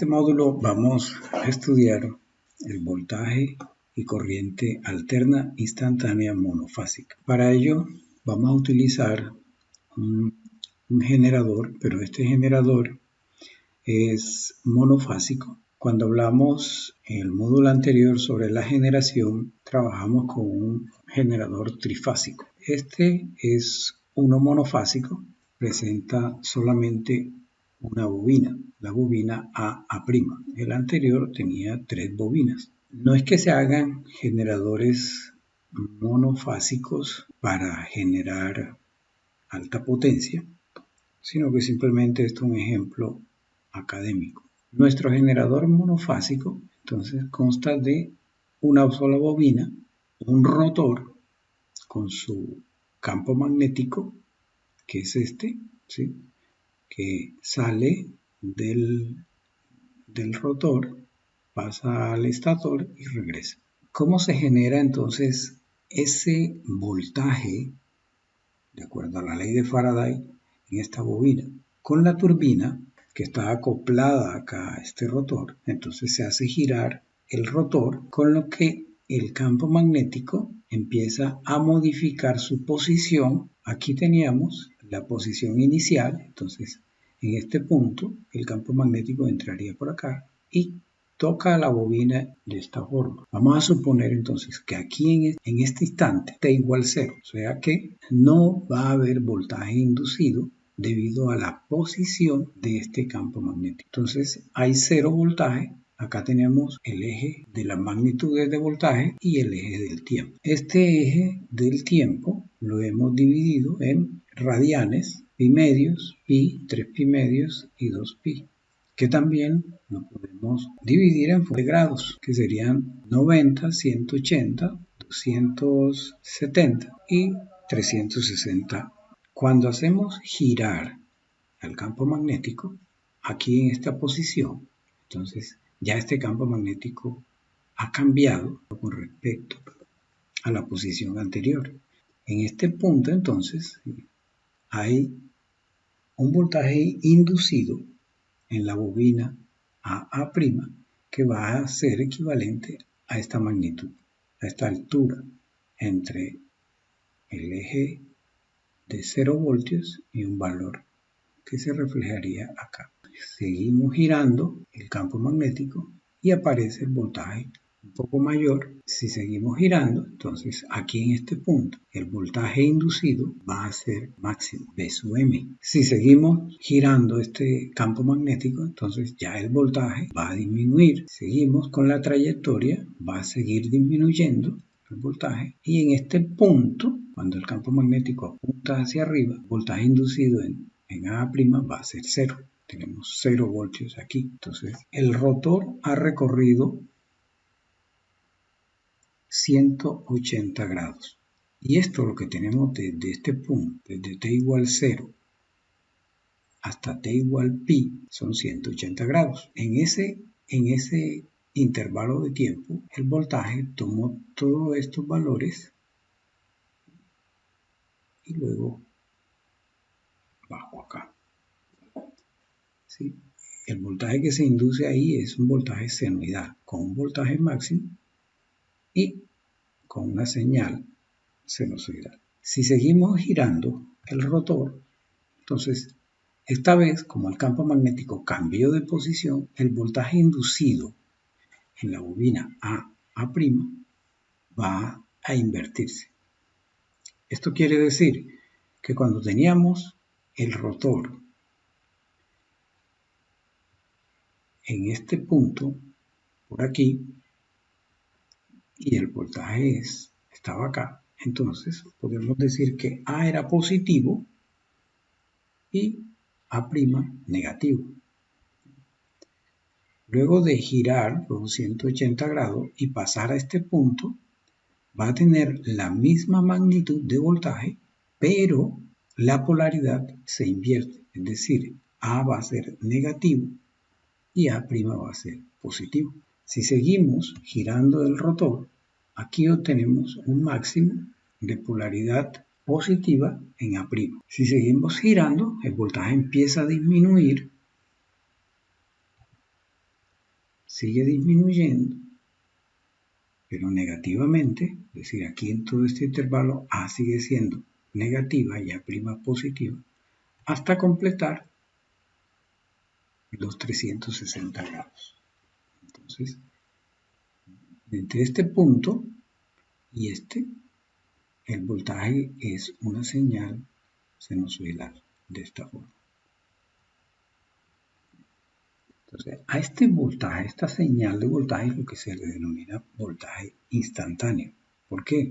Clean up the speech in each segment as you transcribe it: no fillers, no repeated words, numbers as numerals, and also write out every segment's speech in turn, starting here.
este módulo vamos a estudiar el voltaje y corriente alterna instantánea monofásica. Para ello vamos a utilizar un generador, pero este generador es monofásico. Cuando hablamos en el módulo anterior sobre la generación, trabajamos con un generador trifásico. Este es uno monofásico, presenta solamente una bobina, la bobina A'. El anterior tenía 3 bobinas. No es que se hagan generadores monofásicos para generar alta potencia, sino que simplemente esto es un ejemplo académico. Nuestro generador monofásico entonces consta de una sola bobina, un rotor con su campo magnético, que es este, ¿sí?, que sale del rotor, pasa al estator y regresa. ¿Cómo se genera entonces ese voltaje, de acuerdo a la ley de Faraday, en esta bobina? Con la turbina que está acoplada acá a este rotor, entonces se hace girar el rotor, con lo que el campo magnético empieza a modificar su posición. Aquí teníamos la posición inicial, entonces en este punto el campo magnético entraría por acá y toca la bobina de esta forma. Vamos a suponer entonces que aquí en este instante T igual 0, o sea que no va a haber voltaje inducido debido a la posición de este campo magnético. Entonces hay 0 voltaje. Acá tenemos el eje de las magnitudes de voltaje y el eje del tiempo. Este eje del tiempo lo hemos dividido en radianes, pi medios, pi, 3 pi medios y 2 pi, que también lo podemos dividir en de grados, que serían 90, 180, 270 y 360. Cuando hacemos girar el campo magnético, aquí en esta posición, entonces ya este campo magnético ha cambiado con respecto a la posición anterior. En este punto, entonces, hay un voltaje inducido en la bobina A' que va a ser equivalente a esta magnitud, a esta altura entre el eje de 0 voltios y un valor que se reflejaría acá. Seguimos girando el campo magnético y aparece el voltaje un poco mayor. Si seguimos girando, entonces aquí en este punto el voltaje inducido va a ser máximo, V sub M. Si seguimos girando este campo magnético, entonces ya el voltaje va a disminuir. Seguimos con la trayectoria, va a seguir disminuyendo el voltaje, y en este punto, cuando el campo magnético apunta hacia arriba, el voltaje inducido en A' va a ser 0. Tenemos 0 voltios aquí. Entonces el rotor ha recorrido 180 grados. Y esto lo que tenemos desde este punto, desde t igual 0 hasta t igual pi, son 180 grados. En ese intervalo de tiempo, el voltaje tomó todos estos valores y luego bajó acá. ¿Sí? El voltaje que se induce ahí es un voltaje senoidal, con un voltaje máximo y con una señal sinusoidal. Si seguimos girando el rotor, entonces esta vez, como el campo magnético cambió de posición, el voltaje inducido en la bobina A' va a invertirse. Esto quiere decir que cuando teníamos el rotor en este punto, por aquí, y el voltaje estaba acá, entonces podemos decir que A era positivo y A' negativo. Luego de girar los 180 grados y pasar a este punto, va a tener la misma magnitud de voltaje, pero la polaridad se invierte, es decir, A va a ser negativo y A' va a ser positivo. Si seguimos girando el rotor, aquí obtenemos un máximo de polaridad positiva en A'. Si seguimos girando, el voltaje empieza a disminuir sigue disminuyendo, pero negativamente, es decir, aquí en todo este intervalo A sigue siendo negativa y A' positiva, hasta completar los 360 grados. Entonces, entre este punto y este, el voltaje es una señal sinusoidal de esta forma. Entonces, a este voltaje, esta señal de voltaje es lo que se le denomina voltaje instantáneo. ¿Por qué?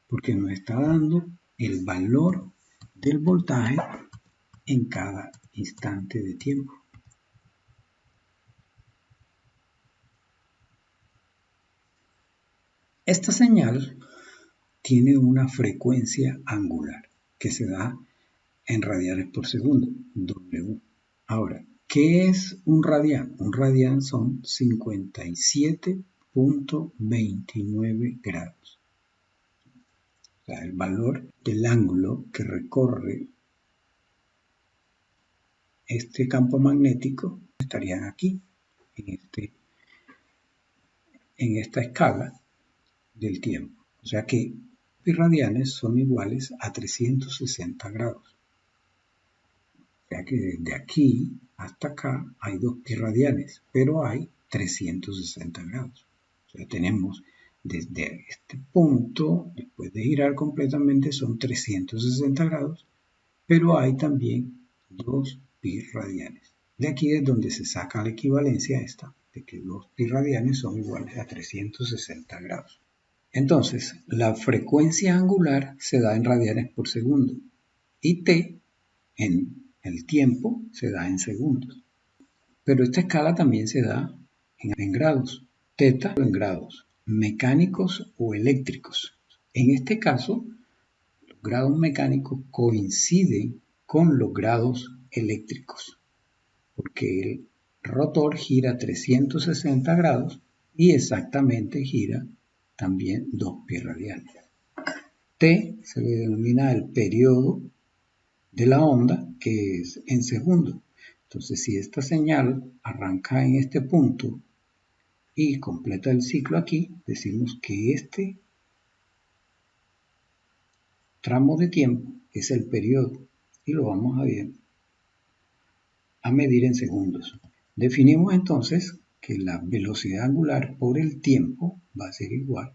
Porque nos está dando el valor del voltaje en cada instante de tiempo. Esta señal tiene una frecuencia angular que se da en radianes por segundo, W. Ahora, ¿qué es un radián? Un radián son 57.29 grados. O sea, el valor del ángulo que recorre este campo magnético estaría aquí, en esta escala del tiempo. O sea que pi radianes son iguales a 360 grados. O sea que desde aquí hasta acá hay 2 pi radianes, pero hay 360 grados. O sea, tenemos desde este punto, después de girar completamente, son 360 grados, pero hay también 2 pi radianes. De aquí es donde se saca la equivalencia esta, de que 2 pi radianes son iguales a 360 grados. Entonces, la frecuencia angular se da en radianes por segundo y t en el tiempo se da en segundos. Pero esta escala también se da en grados, teta en grados mecánicos o eléctricos. En este caso, los grados mecánicos coinciden con los grados eléctricos, porque el rotor gira 360 grados y exactamente gira también 2 pi radianes. T se le denomina el periodo de la onda, que es en segundos. Entonces, si esta señal arranca en este punto y completa el ciclo aquí, decimos que este tramo de tiempo es el periodo y lo vamos a medir en segundos. Definimos entonces que la velocidad angular por el tiempo va a ser igual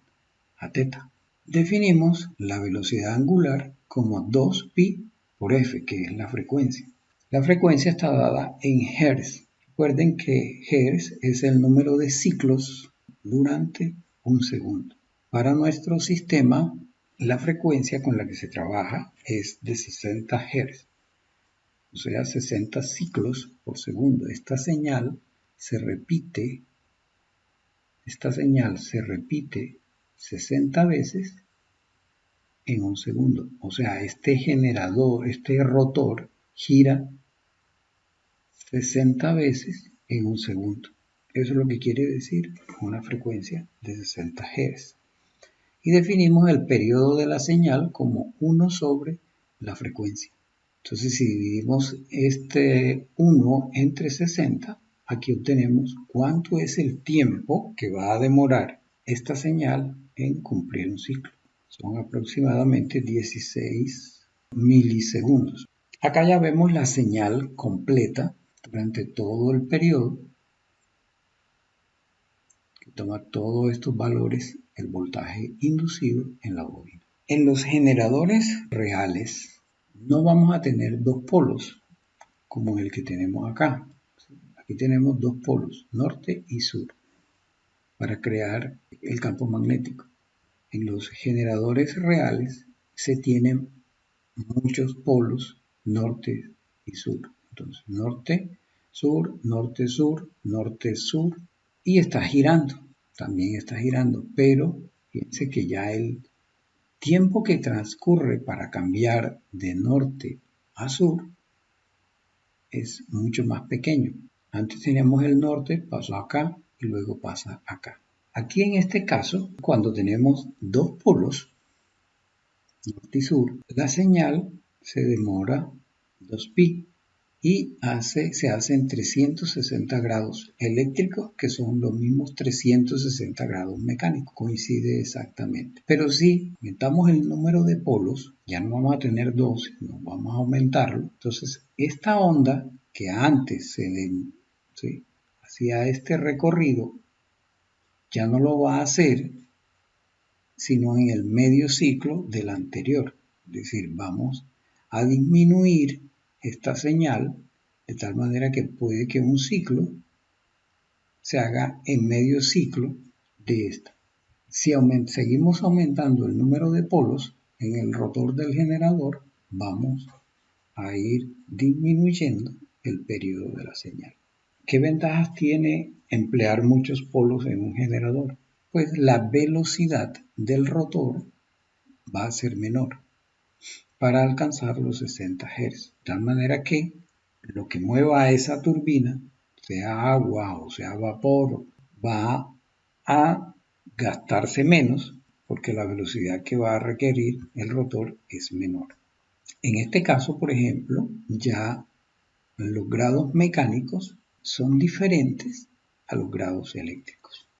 a teta. Definimos la velocidad angular como 2pi por f, que es la frecuencia. La frecuencia está dada en Hz. Recuerden que Hz es el número de ciclos durante un segundo. Para nuestro sistema, la frecuencia con la que se trabaja es de 60 Hz, o sea, 60 ciclos por segundo. Esta señal se repite 60 veces en un segundo. O sea, este generador, este rotor, gira 60 veces en un segundo. Eso es lo que quiere decir una frecuencia de 60 Hz. Y definimos el periodo de la señal como 1 sobre la frecuencia. Entonces, si dividimos este 1 entre 60, aquí obtenemos cuánto es el tiempo que va a demorar esta señal en cumplir un ciclo. Son aproximadamente 16 milisegundos. Acá ya vemos la señal completa durante todo el periodo, que toma todos estos valores, el voltaje inducido en la bobina. En los generadores reales no vamos a tener dos polos como el que tenemos acá. Aquí tenemos dos polos, norte y sur, para crear el campo magnético. En los generadores reales se tienen muchos polos, norte y sur. Entonces, norte, sur, norte, sur, norte, sur, y está girando, también está girando, pero fíjense que ya el tiempo que transcurre para cambiar de norte a sur es mucho más pequeño. Antes teníamos el norte, pasó acá y luego pasa acá. Aquí en este caso, cuando tenemos dos polos, norte y sur, la señal se demora 2pi y se hace en 360 grados eléctricos, que son los mismos 360 grados mecánicos, coincide exactamente. Pero si aumentamos el número de polos, ya no vamos a tener dos, sino vamos a aumentarlo. Entonces, esta onda que antes ¿sí?, hacía este recorrido, ya no lo va a hacer sino en el medio ciclo del anterior. Es decir, vamos a disminuir esta señal de tal manera que puede que un ciclo se haga en medio ciclo de esta. Si seguimos aumentando el número de polos en el rotor del generador, vamos a ir disminuyendo el periodo de la señal. ¿Qué ventajas tiene emplear muchos polos en un generador? Pues la velocidad del rotor va a ser menor para alcanzar los 60 Hz. De tal manera que lo que mueva esa turbina, sea agua o sea vapor, va a gastarse menos porque la velocidad que va a requerir el rotor es menor. En este caso, por ejemplo, ya los grados mecánicos son diferentes a los grados eléctricos.